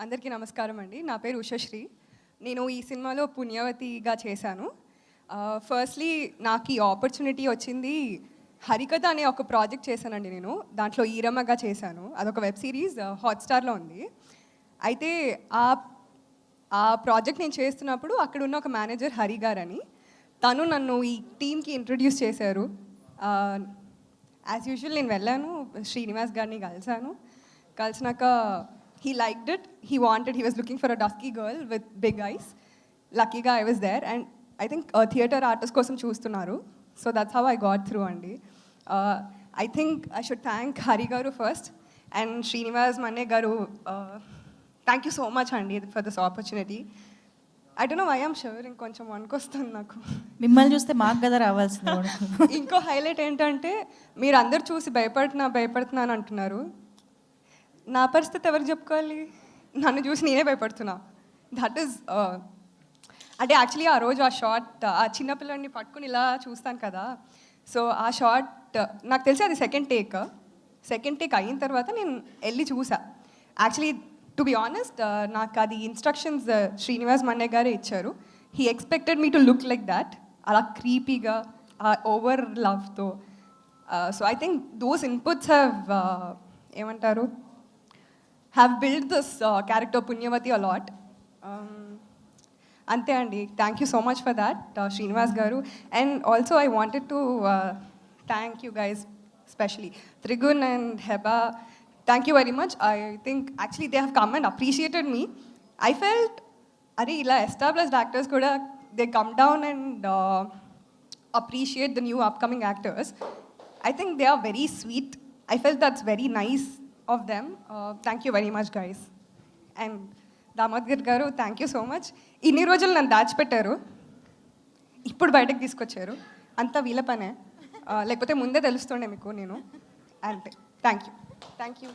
అందరికీ నమస్కారం అండి. నా పేరు ఉషశ్రీ. నేను ఈ సినిమాలో పుణ్యవతిగా చేశాను. ఫస్ట్‌లీ నాకు ఈ ఆపర్చునిటీ వచ్చింది హరికథ అనే ఒక ప్రాజెక్ట్ చేశానండి నేను. దాంట్లో ఈరమ్మగా చేశాను. అదొక వెబ్ సిరీస్ హాట్‌స్టార్‌లో ఉంది. అయితే ఆ ప్రాజెక్ట్ నేను చేస్తున్నప్పుడు అక్కడున్న ఒక మేనేజర్ హరి గారని తను నన్ను ఈ టీమ్‌కి ఇంట్రొడ్యూస్ చేశారు. యాజ్ యూజువల్ నేను వెళ్ళాను. శ్రీనివాస్ గారిని కలిసినాక he liked it. He was looking for a dusky girl with big eyes. Luckyగా I was there and I think theatre artist కోసం చూస్తున్నారు. So that's how I got through అండి. I think I should thank Hari garu first and Srinivas Manne garu. Thank you so much అండి for this opportunity. I don't know why I'm shivering, కొంచెం వణుకొస్తుంది నాకు. మిమ్మల్ని చూస్తే మాకు కదా రావాల్సింది. ఇంకో హైలైట్ ఏంటంటే మీరు అందరు చూసి భయపడుతున్నాను అంటున్నారు. నా పరిస్థితి ఎవరికి చెప్పుకోవాలి? నన్ను చూసి నేనే భయపడుతున్నా. దట్ ఈస్ అంటే యాక్చువల్లీ ఆ రోజు ఆ షాట్ ఆ చిన్నపిల్లని పట్టుకుని ఇలా చూస్తాను కదా. సో ఆ షాట్ నాకు తెలిసి అది సెకండ్ టేక్ అయిన తర్వాత నేను వెళ్ళి చూసా. యాక్చువల్లీ టు బి ఆనెస్ట్ నాకు అది ఇన్స్ట్రక్షన్స్ శ్రీనివాస్ మన్నే గారే ఇచ్చారు. He expected me to look like that, అలా క్రీపీగా ఓవర్ లవ్తో. So I think those inputs ఏమంటారు have built this character Punyavati a lot. Ante andi, thank you so much for that, Srinivas garu. And also I wanted to thank you guys, especially Trigun and Heba. Thank you very much. I think actually they have come and appreciated me. I felt are ila established actors kuda they come down and appreciate the new upcoming actors. I think they are very sweet. I felt that's very nice of them. Thank you very much guys. And Damodar గారు thank you so much. ఇన్ని రోజులు నన్ను దాచిపెట్టారు, ఇప్పుడు బయటకు తీసుకొచ్చారు. అంతా వీళ్ళ పనే, లేకపోతే ముందే తెలుస్తుండే మీకు నేను. అంతే. Thank you.